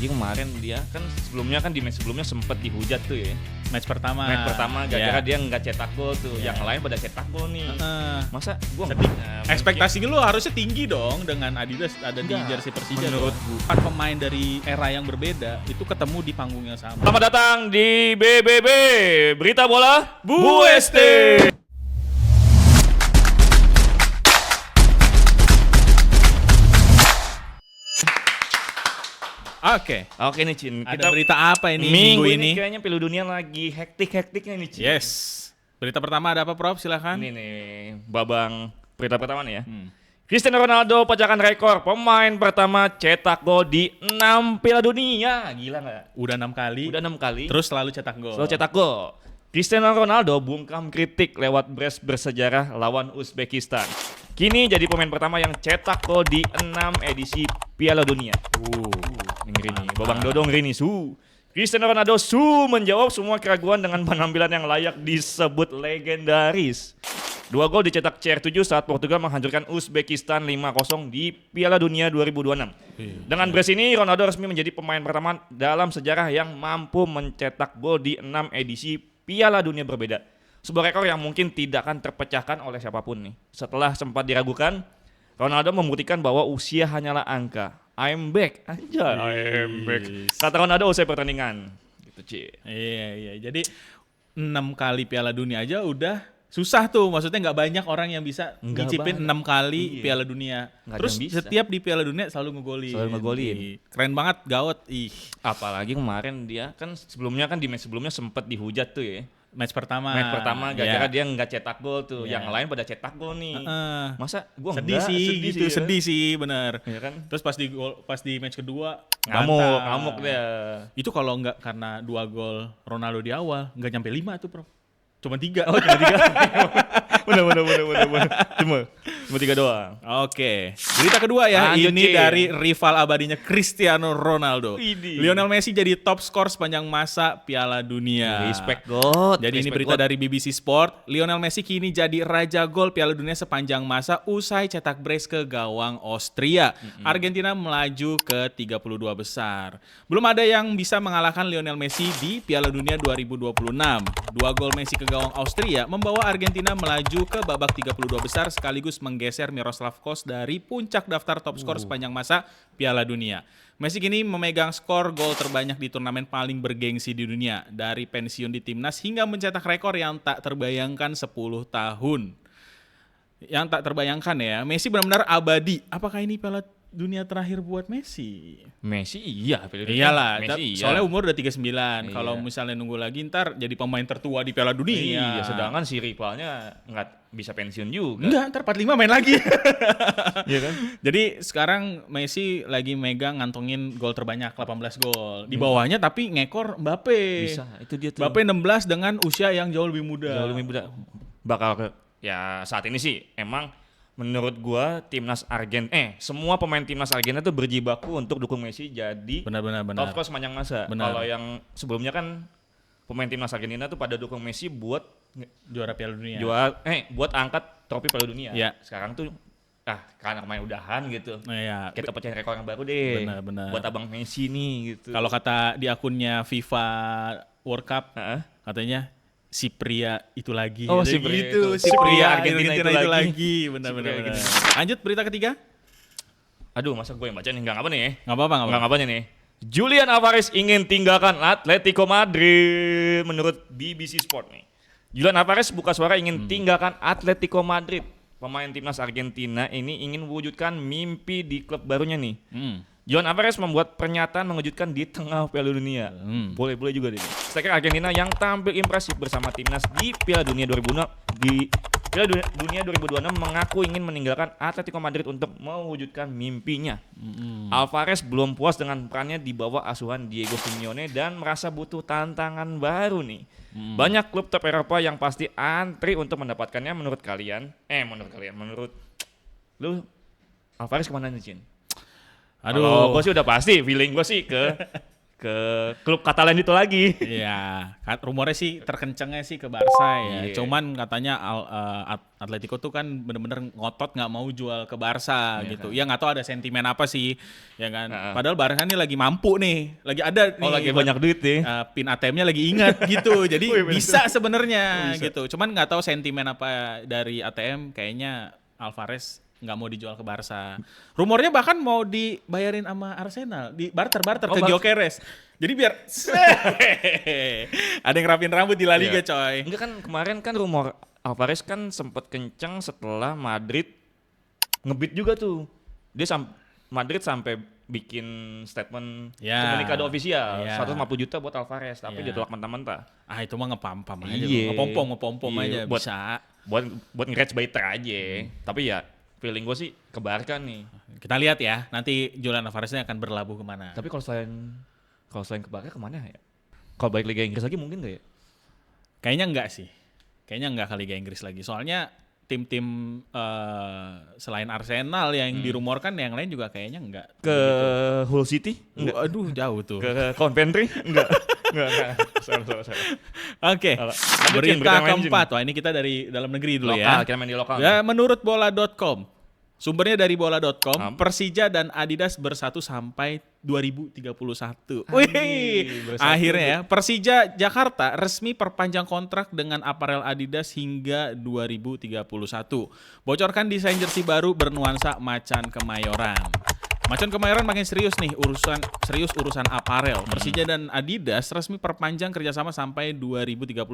Apalagi kemarin dia kan sebelumnya kan di match sebelumnya sempet dihujat tuh ya. Match pertama Gara-gara dia nggak cetak gol tuh. Yang lain pada cetak gol nih. Masa gua sedih. Ekspektasi lu harusnya tinggi dong dengan Adidas ada di jersey Persija. Menurut gua pemain dari era yang berbeda itu ketemu di panggung yang sama. Selamat datang di BBB Berita Bola Bu ST. Oke nih Cin, Ada berita apa ini minggu ini? Kayaknya Piala Dunia lagi hektik-hektiknya nih Cin. Yes. Berita pertama ada apa, Prof? Silakan. Ini nih, babang berita pertama nih ya. Cristiano Ronaldo pecahkan rekor pemain pertama cetak gol di 6 Piala Dunia. Gila nggak? Udah 6 kali. Terus selalu cetak gol. Cristiano Ronaldo bungkam kritik lewat brace bersejarah lawan Uzbekistan. Kini jadi pemain pertama yang cetak gol di 6 edisi Piala Dunia. Ngeri nih, babang dodong ngeri nih, Cristiano Ronaldo menjawab semua keraguan dengan penampilan yang layak disebut legendaris. 2 gol dicetak CR7 saat Portugal menghancurkan Uzbekistan 5-0 di Piala Dunia 2026. Dengan brace ini, Ronaldo resmi menjadi pemain pertama dalam sejarah yang mampu mencetak gol di 6 edisi Piala Dunia berbeda. Sebuah rekor yang mungkin tidak akan terpecahkan oleh siapapun nih. Setelah sempat diragukan, Ronaldo membuktikan bahwa usia hanyalah angka. I'm back, anjay. I'm back. Kata Ronaldo usai pertandingan. Gitu, Ci. Iya. Jadi 6 kali Piala Dunia aja udah susah tuh. Maksudnya nggak banyak orang yang bisa ngicipin 6 kali Piala Dunia. Terus setiap di Piala Dunia selalu ngegolin. Keren banget, gawat. Apalagi kemarin dia kan sebelumnya kan di match sebelumnya sempat dihujat tuh ya. Match pertama gara-gara dia nggak cetak gol tuh. Yang lain pada cetak gol nih. Masa gua sedih sih bener. Ya kan? Terus pas di match kedua ngamuk dia. Itu kalau nggak karena 2 gol Ronaldo di awal nggak nyampe 5 tuh, Prof. Cuma 3. Cuma 3. Bener. Cuma 3 doang. Oke. Berita kedua ya. Ini dari rival abadinya Cristiano Ronaldo. Lionel Messi jadi top skor sepanjang masa Piala Dunia. Respect God. Jadi ini berita dari BBC Sport. Lionel Messi kini jadi raja gol Piala Dunia sepanjang masa usai cetak brace ke gawang Austria. Argentina melaju ke 32 besar. Belum ada yang bisa mengalahkan Lionel Messi di Piala Dunia 2026. 2 gol Messi ke gawang Austria membawa Argentina melaju ke babak 32 besar sekaligus menggeser Miroslav Klose dari puncak daftar top skor sepanjang masa Piala Dunia. Messi kini memegang skor gol terbanyak di turnamen paling bergengsi di dunia, dari pensiun di timnas hingga mencetak rekor yang tak terbayangkan 10 tahun. Yang tak terbayangkan ya, Messi benar-benar abadi. Apakah ini Piala Dunia terakhir buat Messi? Messi iya. Iyalah, soalnya umur udah 39. Kalau misalnya nunggu lagi ntar jadi pemain tertua di Piala Dunia. Iya, sedangkan si rivalnya nggak bisa pensiun juga. Enggak, ntar 45 main lagi. Iya kan? Jadi sekarang Messi lagi megang ngantongin gol terbanyak 18 gol. Di bawahnya tapi ngekor Mbappe. Bisa, itu dia tuh. Mbappe 16 dengan usia yang jauh lebih muda. Bakal ya saat ini sih emang menurut gua semua pemain timnas Argentina tuh berjibaku untuk dukung Messi jadi benar. top skor sepanjang masa. Kalau yang sebelumnya kan pemain timnas Argentina tuh pada dukung Messi buat juara Piala Dunia. Buat angkat trofi Piala Dunia. Ya. Sekarang tuh karena main udahan gitu. Ya. Kita pecahin rekor yang baru deh. Benar. Buat abang Messi nih gitu. Kalau kata di akunnya FIFA World Cup, katanya si pria itu lagi. Si pria Argentina itu lagi. Benar. Lanjut berita ketiga. Aduh, masa gue yang baca nih? Nggak apa nih? Nggak apa nih. Julian Alvarez ingin tinggalkan Atletico Madrid menurut BBC Sport nih. Julian Alvarez buka suara ingin tinggalkan Atletico Madrid. Pemain timnas Argentina ini ingin mewujudkan mimpi di klub barunya nih. Julian Alvarez membuat pernyataan mengejutkan di tengah Piala Dunia. Boleh juga deh. Striker Argentina yang tampil impresif bersama timnas di Piala Dunia 2026 mengaku ingin meninggalkan Atletico Madrid untuk mewujudkan mimpinya. Alvarez belum puas dengan perannya di bawah asuhan Diego Simeone dan merasa butuh tantangan baru nih. Banyak klub top Eropa yang pasti antri untuk mendapatkannya. Menurut lu Alvarez kemana nih, Cin? Aduh, gue sih udah pasti, feeling gue sih ke ke klub Katalan itu lagi. Iya, rumornya sih terkencangnya sih ke Barca ya. Iya. Cuman katanya Atletico tuh kan bener-bener ngotot nggak mau jual ke Barca gitu. Ya nggak tahu ada sentimen apa sih, ya kan. Padahal Barca nih lagi mampu nih, lagi ada nih. Lagi banyak duit nih. Pin ATM-nya lagi ingat gitu, jadi Wih, bener. bisa sebenarnya Bisa. gitu. Cuman nggak tahu sentimen apa dari ATM, kayaknya Alvarez nggak mau dijual ke Barca. Rumornya bahkan mau dibayarin sama Arsenal, di barter ke Gyökeres. Jadi biar ada yang rapin rambut di La Liga, coy. Enggak kan kemarin kan rumor Alvarez kan sempat kencang setelah Madrid ngebit juga tuh. Dia Madrid sampai bikin statement komunikado ofisial 150 juta buat Alvarez tapi ditolak mentah-mentah. Itu mah ngepampam aja, Iya. ngepompom Iya, aja bisa. Buat nge-catch by try aja. Tapi ya feeling gue sih ke Barca nih. Kita lihat ya, nanti Julian Alvarez-nya akan berlabuh kemana. Tapi kalau selain ke Barca kemana ya? Kalau balik Liga Inggris lagi mungkin nggak ya? Kayaknya enggak sih. Kayaknya enggak ke Liga Inggris lagi. Soalnya tim-tim selain Arsenal yang dirumorkan, yang lain juga kayaknya enggak. Ke Hull City? Enggak. Aduh, jauh tuh. Ke Coventry? Enggak. Enggak. Salah. Oke. Berita keempat. Wah, ini kita dari dalam negeri dulu Lokal, kita main di lokal. Ya, menurut bola.com. Sumbernya dari bola.com, Persija dan Adidas bersatu sampai 2031. Wih, akhirnya ya. Persija Jakarta resmi perpanjang kontrak dengan aparel Adidas hingga 2031. Bocorkan desain jersey baru bernuansa Macan Kemayoran. Macan Kemayoran makin serius nih urusan aparel. Persija dan Adidas resmi perpanjang kerjasama sampai 2031.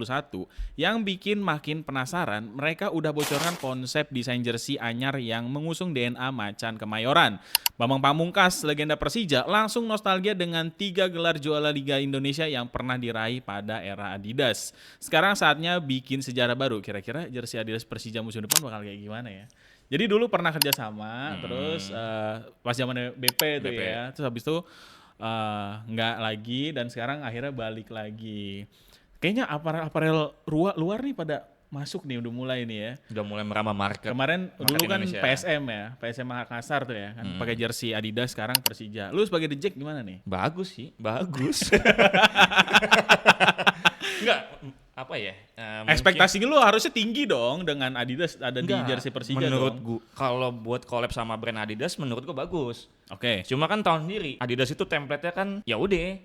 Yang bikin makin penasaran, mereka udah bocorkan konsep desain jersey anyar yang mengusung DNA Macan Kemayoran. Bambang Pamungkas, legenda Persija, langsung nostalgia dengan 3 gelar juara Liga Indonesia yang pernah diraih pada era Adidas. Sekarang saatnya bikin sejarah baru. Kira-kira jersey Adidas Persija musim depan bakal kayak gimana ya? Jadi dulu pernah kerjasama, terus pas zaman BP tuh ya, terus habis itu nggak lagi, dan sekarang akhirnya balik lagi. Kayaknya aparel luar nih pada masuk nih, udah mulai nih ya. Udah mulai merambah market. Kemarin dulu kan Indonesia. PSM Makassar tuh ya, kan pakai jersey Adidas, sekarang Persija. Lu sebagai The Jack gimana nih? Bagus sih, bagus. Enggak, apa ya? Ekspektasi lu harusnya tinggi dong dengan Adidas ada di jersey Persija. Menurut dong. gua, kalau buat collab sama brand Adidas, menurut gua bagus. Oke. Cuma kan tahun sendiri, Adidas itu template-nya kan, ya udah,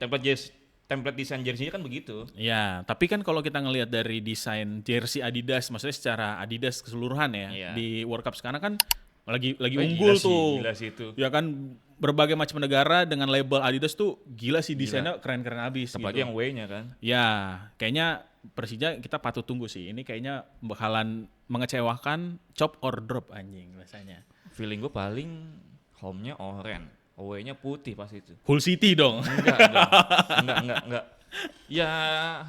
template desain jersey-nya kan begitu. Ya, tapi kan kalau kita ngelihat dari desain jersey Adidas, maksudnya secara Adidas keseluruhan ya, Iya. di World Cup sekarang kan lagi Wah, unggul gila sih, tuh. gila sih itu. Ya kan berbagai macam negara dengan label Adidas tuh gila sih, desainnya keren-keren abis Apalagi gitu. yang W-nya kan. Ya, kayaknya Persija kita patut tunggu sih. Ini kayaknya bakalan mengecewakan, chop or drop anjing rasanya. Feeling gua paling home-nya oranye, away-nya putih pas itu. Hull City dong. Enggak. Ya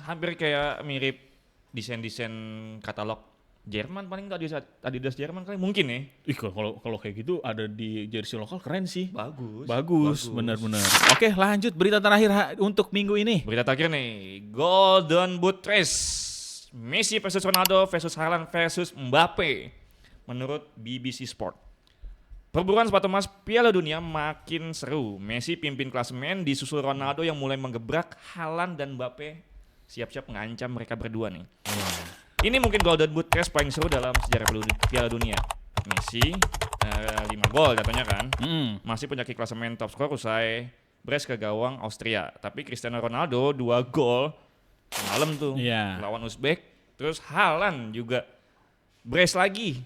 hampir kayak mirip desain-desain katalog Jerman, paling nggak Adidas Jerman kali mungkin ya. Ih, kalau kayak gitu ada di jersey lokal keren sih. Bagus. Benar-benar. Oke, lanjut berita terakhir untuk minggu ini. Berita terakhir nih, Golden Boot Race. Messi versus Ronaldo versus Haaland versus Mbappe. Menurut BBC Sport. Perburuan sepatu emas Piala Dunia makin seru. Messi pimpin klasemen, disusul Ronaldo yang mulai menggebrak. Haaland dan Mbappe siap-siap mengancam mereka berdua nih. Ini mungkin Golden Boot Race paling seru dalam sejarah Piala Dunia. Messi 5 gol jatuhnya kan. Masih punya klasemen top skor usai brace ke gawang Austria. Tapi Cristiano Ronaldo 2 gol malam tuh lawan Uzbek. Terus Haaland juga brace lagi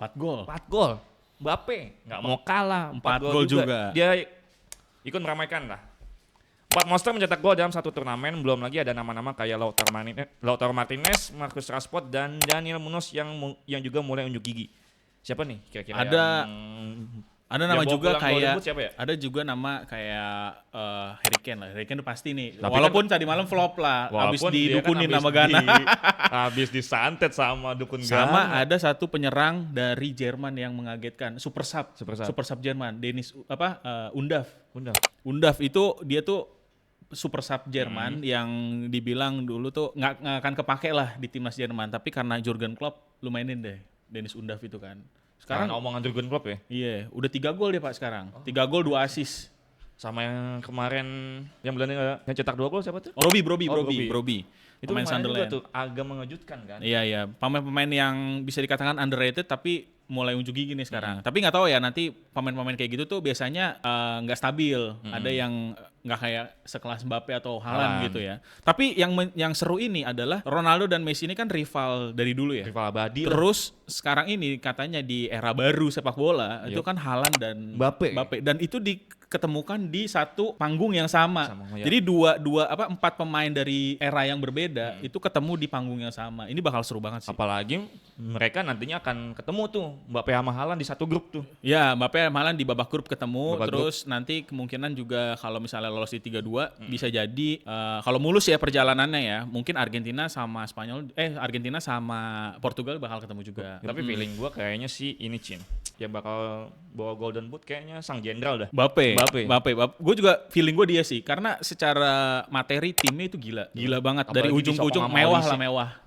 4 gol. 4 gol. Mbappe nggak mau kalah 4 gol juga. Dia ikut meramaikan lah. 4 monster mencetak gol dalam satu turnamen. Belum lagi ada nama-nama kayak Lautaro Martinez, Marcus Rashford, dan Daniel Munoz yang juga mulai unjuk gigi. Siapa nih kira-kira Ada nama juga kayak siapa ya? Ada juga nama kayak Harry Kane lah. Harry Kane udah pasti nih. Tapi walaupun tadi malam flop lah, habis didukunin sama Ghana. Habis disantet sama dukun Ghana. Sama ada satu penyerang dari Jerman yang mengagetkan, super sub Jerman, Dennis Undav itu dia tuh super sub Jerman yang dibilang dulu tuh nggak akan kepake lah di timnas Jerman, tapi karena Jurgen Klopp lu mainin deh Dennis Undav itu kan. Sekarang omongan Jurgen Klopp ya? Iya, udah 3 gol dia Pak sekarang. 3 gol 2 assist. Sama yang kemarin yang Belanda yang cetak 2 gol siapa tuh? Brobbey. Itu pemain kemarin juga Sunderland. tuh agak mengejutkan kan. Iya, pemain-pemain yang bisa dikatakan underrated tapi mulai unjuk gigi nih sekarang. Tapi nggak tahu ya, nanti pemain-pemain kayak gitu tuh biasanya nggak stabil. Ada yang nggak kayak sekelas Mbappe atau Haaland gitu ya. Tapi yang seru ini adalah Ronaldo dan Messi ini kan rival dari dulu ya. Rival abadi lah. Terus sekarang ini katanya di era baru sepak bola itu kan Haaland dan Mbappe. Dan itu diketemukan di satu panggung yang sama. Ya. Jadi empat pemain dari era yang berbeda itu ketemu di panggung yang sama. Ini bakal seru banget sih. Apalagi mereka nantinya akan ketemu tuh Mbappe sama Haaland di satu grup tuh. Ya, Mbappe malah di babak grup ketemu, terus nanti kemungkinan juga kalau misalnya lolos di 3-2 bisa jadi kalau mulus ya perjalanannya ya, mungkin Argentina sama Portugal bakal ketemu juga. Tapi feeling gua kayaknya sih ini yang bakal bawa Golden Boot kayaknya sang jenderal dah. Mbappe. Gue juga feeling gue dia sih, karena secara materi timnya itu gila banget. Apalagi dari ujung ke ujung mewah.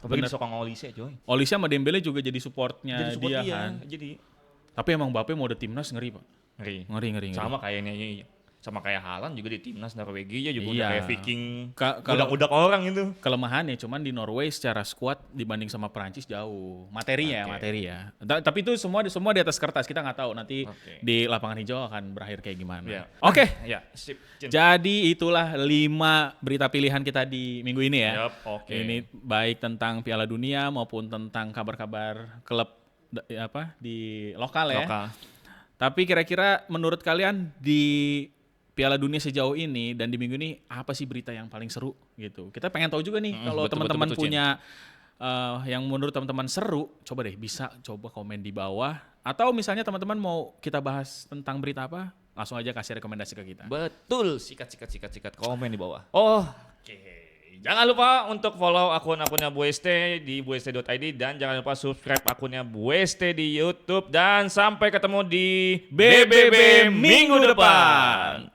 Apalagi disokong Olise coy. Olise sama Dembele juga jadi supportnya Jadi support dia dia kan. Jadi Tapi emang Mbappe mau ada timnas ngeri pak. Ngeri. Sama kayak Haaland juga di timnas Norwegia juga Iya. udah kayak Viking. Kalau Udah orang itu. kelemahannya cuman di Norway secara squad dibanding sama Perancis jauh. Materi ya. Tapi itu semua di atas kertas, kita nggak tahu nanti di lapangan hijau akan berakhir kayak gimana. Iya. Oke. Ya, sip. Jadi itulah 5 berita pilihan kita di minggu ini ya. Oke. Ini baik tentang Piala Dunia maupun tentang kabar-kabar klub di lokal ya. Tapi kira-kira menurut kalian di Piala Dunia sejauh ini dan di minggu ini apa sih berita yang paling seru gitu? Kita pengen tahu juga nih kalau teman-teman punya yang menurut teman-teman seru, coba deh bisa coba komen di bawah. Atau misalnya teman-teman mau kita bahas tentang berita apa, langsung aja kasih rekomendasi ke kita. Betul, sikat komen di bawah. Oke. Jangan lupa untuk follow akun-akunnya Bueste di bueste.id dan jangan lupa subscribe akunnya Bueste di YouTube dan sampai ketemu di BBB minggu depan.